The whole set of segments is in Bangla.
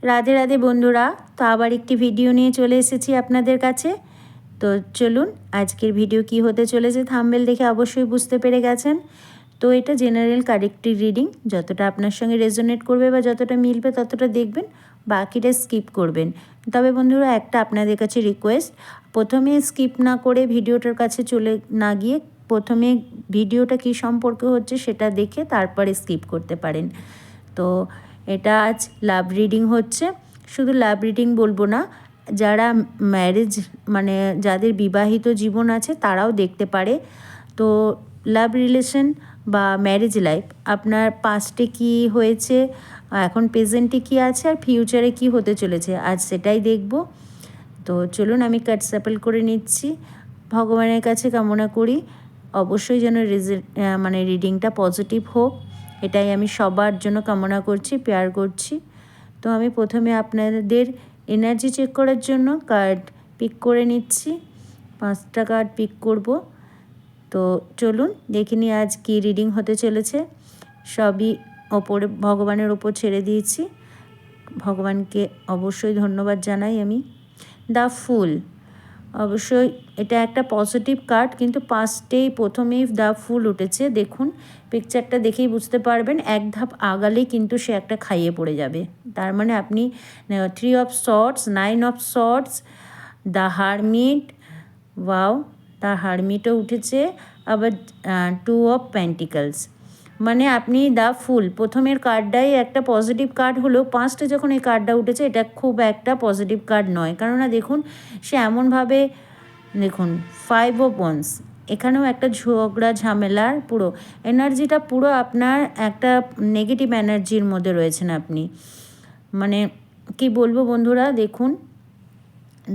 রাধে রাধে বন্ধুরা, তো আবার একটি ভিডিও নিয়ে চলে এসেছি আপনাদের কাছে। তো চলুন, আজকের ভিডিও কি হতে চলেছে থাম্বনেল দেখে অবশ্যই বুঝতে পেরে গেছেন। তো এটা জেনারেল কারেক্টিভ রিডিং, যতটা আপনার সঙ্গে রেজোনেট করবে বা যতটা মিলবে ততটা দেখবেন, বাকিটা স্কিপ করবেন। তবে বন্ধুরা, একটা আপনাদের কাছে রিকোয়েস্ট, প্রথমে স্কিপ না করে ভিডিওটার কাছে চলে না গিয়ে প্রথমে ভিডিওটা কী সম্পর্কে হচ্ছে সেটা দেখে তারপরে স্কিপ করতে পারেন। তো এটা আজ লাভ রিডিং হচ্ছে। শুধু লাভ রিডিং বলবো না, যারা ম্যারেজ মানে যাদের বিবাহিত জীবন আছে তারাও দেখতে পারে। তো লাভ রিলেশন বা ম্যারেজ লাইফ, আপনার পাস্টে কি হয়েছে, এখন প্রেজেন্টে কি আছে, আর ফিউচারে কি হতে চলেছে, আজ সেটাই দেখব। তো চলুন, আমি কাট স্যাপেল করে নিচ্ছি। ভগবানের কাছে কামনা করি অবশ্যই যেন রিডিংটা পজিটিভ হোক, এটাই আমি সবার জন্য কামনা করছি, প্রেয়ার করছি। তো আমি প্রথমে আপনাদের এনার্জি চেক করার জন্য কার্ড পিক করে নিচ্ছি। 5টা কার্ড পিক করব। তো চলুন দেখে নিই আজ কী রিডিং হতে চলেছে। সবই ওপরে ভগবানের ওপর ছেড়ে দিয়েছি, ভগবানকে অবশ্যই ধন্যবাদ জানাই আমি। দ্য ফুল, অবশ্যই এটা একটা পজিটিভ কার্ড, কিন্তু পাঁচটেই প্রথমেই দ্য ফুল উঠেছে। দেখুন, পিকচারটা দেখেই বুঝতে পারবেন, এক ধাপ আগালেই কিন্তু সে একটা খাইয়ে পড়ে যাবে। তার মানে আপনি 3 of sorts, 9 of sorts, the hermit, wow, the হারমিটও উঠেছে, আবার 2 অফ পেন্টিকলস। মানে আপনি দ্য ফুল, প্রথমের কার্ডটাই একটা পজিটিভ কার্ড হলেও পাঁচটা যখন এই কার্ডটা উঠেছে এটা খুব একটা পজিটিভ কার্ড নয়। কেননা দেখুন, সে এমনভাবে, দেখুন 5 অফ ওয়ান্স, এখানেও একটা ঝগড়া ঝামেলার পুরো এনার্জিটা, পুরো আপনার একটা নেগেটিভ এনার্জির মধ্যে রয়েছেন আপনি। মানে কি বলবো বন্ধুরা, দেখুন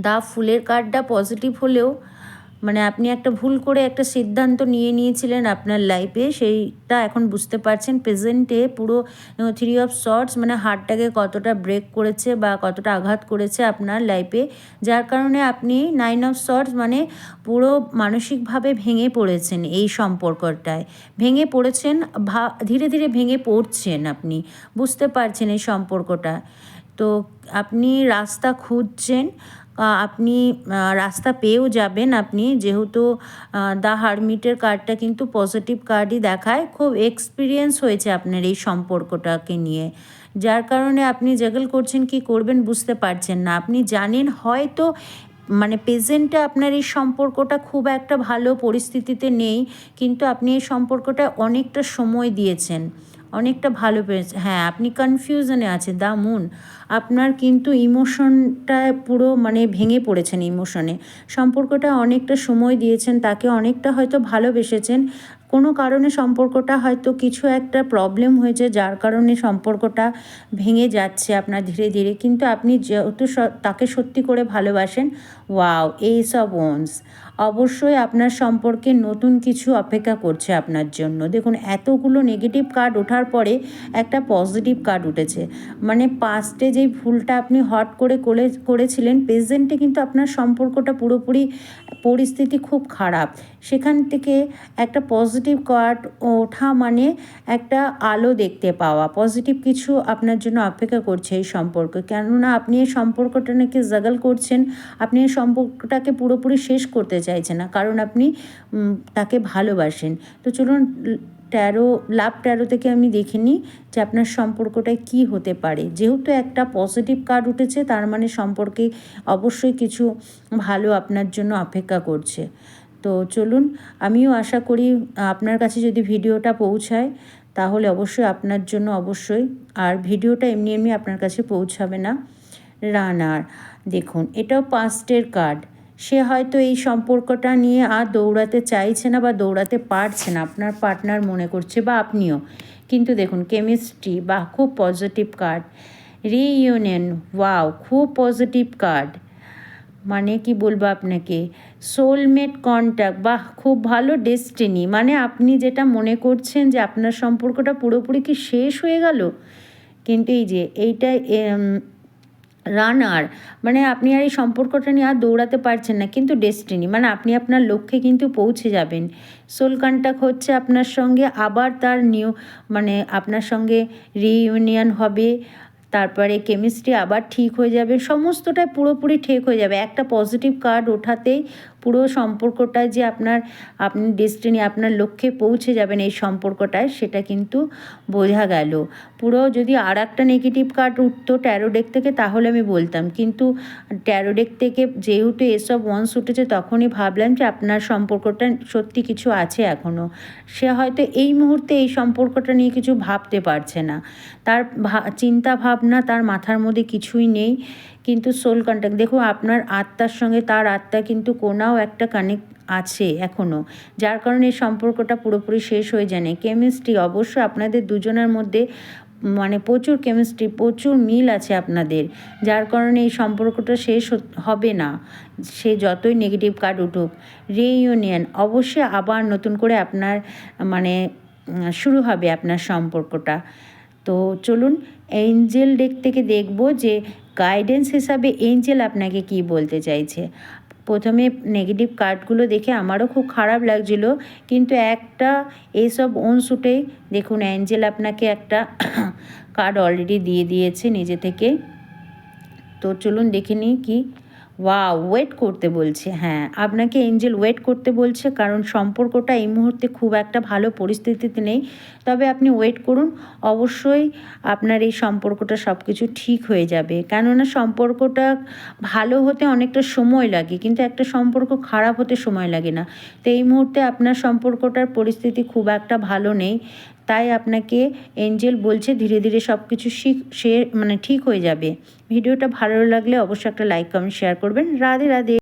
দ্য ফুলের কার্ডটা পজিটিভ হলেও মানে আপনি একটা ভুল করে একটা সিদ্ধান্ত নিয়েছিলেন আপনার লাইফে, সেইটা এখন বুঝতে পারছেন প্রেজেন্টে। পুরো 3 অফ সর্টস মানে হার্টটাকে কতটা ব্রেক করেছে বা কতটা আঘাত করেছে আপনার লাইফে, যার কারণে আপনি 9 অফ সর্টস মানে পুরো মানসিকভাবে ভেঙে পড়েছেন। এই সম্পর্কটায় ভেঙে পড়েছেন, ধীরে ধীরে ভেঙে পড়ছেন, আপনি বুঝতে পারছেন এই সম্পর্কটা। তো আপনি রাস্তা খুঁজছেন, আপনি রাস্তা পেয়েও যাবেন আপনি, যেহেতু দ্য হারমিটের কার্ডটা কিন্তু পজিটিভ কার্ডই দেখায়। খুব এক্সপিরিয়েন্স হয়েছে আপনার এই সম্পর্কটাকে নিয়ে, যার কারণে আপনি জাগল করছেন, কি করবেন বুঝতে পারছেন না। আপনি জানেন হয়তো মানে প্রেজেন্টে আপনার এই সম্পর্কটা খুব একটা ভালো পরিস্থিতিতে নেই, কিন্তু আপনি এই সম্পর্কটা অনেকটা সময় দিয়েছেন, অনেকটা ভালো পেয়েছে। হ্যাঁ, আপনি কনফিউশনে আছে, দ্য মুন, আপনার কিন্তু ইমোশনটা পুরো মানে ভেঙে পড়েছেন ইমোশনে। সম্পর্কটা অনেকটা সময় দিয়েছেন, তাকে অনেকটা হয়তো ভালোবেসেছেন, কোনো কারণে সম্পর্কটা হয়তো কিছু একটা প্রবলেম হয়েছে যার কারণে সম্পর্কটা ভেঙে যাচ্ছে আপনার ধীরে ধীরে, কিন্তু আপনি যেহেতু তাকে সত্যি করে ভালোবাসেন, ওয়াও, এইস অফ ওয়ান্স, অবশ্যই আপনার সম্পর্কে নতুন কিছু অপেক্ষা করছে আপনার জন্য। দেখুন, এতগুলো নেগেটিভ কার্ড ওঠার পরে একটা পজিটিভ কার্ড উঠেছে, মানে পাস্টে যেই ভুলটা আপনি হট করে করেছিলেন, প্রেজেন্টে কিন্তু আপনার সম্পর্কটা পুরোপুরি পরিস্থিতি খুব খারাপ। সেখান থেকে একটা পজিটিভ কার্ড ওঠা মানে একটা আলো দেখতে পাওয়া, পজিটিভ কিছু আপনার জন্য অপেক্ষা করছে এই সম্পর্ক। কেননা আপনি এই সম্পর্কটা নাকি জাগল করছেন, আপনি এই সম্পর্কটাকে পুরোপুরি শেষ করতে চাইছেন না, কারণ আপনি তাকে ভালোবাসেন। তো চলুন লাভ ট্যারো থেকে আমি দেখে নিই যে আপনার সম্পর্কটায় কী হতে পারে। যেহেতু একটা পজিটিভ কার্ড উঠেছে, তার মানে সম্পর্কে অবশ্যই কিছু ভালো আপনার জন্য অপেক্ষা করছে। তো চলুন, আমিও আশা করি আপনার কাছে যদি ভিডিওটা পৌঁছায় তাহলে অবশ্যই আপনার জন্য অবশ্যই, আর ভিডিওটা এমনি এমনি আপনার কাছে পৌঁছাবে না। রানার, দেখুন এটাও পাস্টের কার্ড। সে হয়তো এই সম্পর্কটা নিয়ে আর দৌড়াতে চাইছে না বা দৌড়াতে পারছে না, আপনার পার্টনার মনে করছে বা আপনিও। কিন্তু দেখুন কেমিস্ট্রি, বা খুব পজিটিভ কার্ড। রিইউনিয়ন, ওয়াও, খুব পজিটিভ কার্ড। মানে কি বলবো আপনাকে, সোলমেট কন্ট্যাক্ট, বাহ, খুব ভালো। ডেস্টিনি, মানে আপনি যেটা মনে করছেন যে আপনার সম্পর্কটা পুরোপুরি কি শেষ হয়ে গেল, কিন্তু এই যে এইটা রানার, মানে আপনি আর এই সম্পর্কটা নিয়ে আর দৌড়াতে পারছেন না, কিন্তু ডেস্টিনি মানে আপনি আপনার লক্ষ্যে কিন্তু পৌঁছে যাবেন। সোল কন্ট্যাক্ট হচ্ছে আপনার সঙ্গে, আবার তার নিউ মানে আপনার সঙ্গে রিইউনিয়ন হবে, তারপরে কেমিস্ট্রি আবার ঠিক হয়ে যাবে, সমস্তটাই পুরোপুরি ঠিক হয়ে যাবে। একটা পজিটিভ কার্ড ওঠাতেই পুরো সম্পর্কটা যে আপনি ডেস্টিনি, আপনার লক্ষ্যে পৌঁছে যাবেন এই সম্পর্কটায়, সেটা কিন্তু বোঝা গেল। পুরো যদি আর একটা নেগেটিভ কার্ড উঠতো ট্যারো ডেক থেকে তাহলে আমি বলতাম, কিন্তু ট্যারো ডেক থেকে যেহেতু এসব ওয়ান্স উঠেছে তখনই ভাবলাম যে আপনার সম্পর্কটা সত্যি কিছু আছে এখনও। সে হয়তো এই মুহূর্তে এই সম্পর্কটা নিয়ে কিছু ভাবতে পারছে না, তার চিন্তা ভাবনা তার মাথার মধ্যে কিছুই নেই। কিন্তু সোল কন্ট্যাক্ট দেখো, আপনার আত্মার সঙ্গে তার আত্মা কিন্তু কোনাও একটা কানেক্ট আছে এখনও, যার কারণে এই সম্পর্কটা পুরোপুরি শেষ হয়ে যায় না। কেমিস্ট্রি অবশ্যই আপনাদের দুজনের মধ্যে মানে প্রচুর কেমিস্ট্রি, প্রচুর মিল আছে আপনাদের, যার কারণে এই সম্পর্কটা শেষ হবে না, সে যতই নেগেটিভ কার্ড উঠুক। রিইউনিয়ন অবশ্যই আবার নতুন করে আপনার মানে শুরু হবে আপনার সম্পর্কটা। তো চলুন এঞ্জেল ডেক থেকে দেখব যে গাইডেন্স হিসাবে এঞ্জেল আপনাকে কি বলতে চাইছে। প্রথমে নেগেটিভ কার্ডগুলো দেখে আমারও খুব খারাপ লাগছিল, কিন্তু একটা এইসব শুটেই দেখুন এঞ্জেল আপনাকে একটা কার্ড অলরেডি দিয়ে দিয়েছে নিজে থেকে। তো চলুন দেখে নিই কি। ওয়েট করতে বলছে, হ্যাঁ আপনাকে এঞ্জেল ওয়েট করতে বলছে, কারণ সম্পর্কটা এই মুহূর্তে খুব একটা ভালো পরিস্থিতিতে নেই। তবে আপনি ওয়েট করুন, অবশ্যই আপনার এই সম্পর্কটা সব কিছু ঠিক হয়ে যাবে। কেননা সম্পর্কটা ভালো হতে অনেকটা সময় লাগে, কিন্তু একটা সম্পর্ক খারাপ হতে সময় লাগে না। তো এই মুহূর্তে আপনার সম্পর্কটার পরিস্থিতি খুব একটা ভালো নেই, তাই আপনাকে এঞ্জেল বলছে ধীরে ধীরে সব কিছু ঠিক হয়ে যাবে। ভিডিওটা ভালো লাগলে অবশ্যই একটা লাইক কমেন্ট শেয়ার করবেন। রাধে রাধে।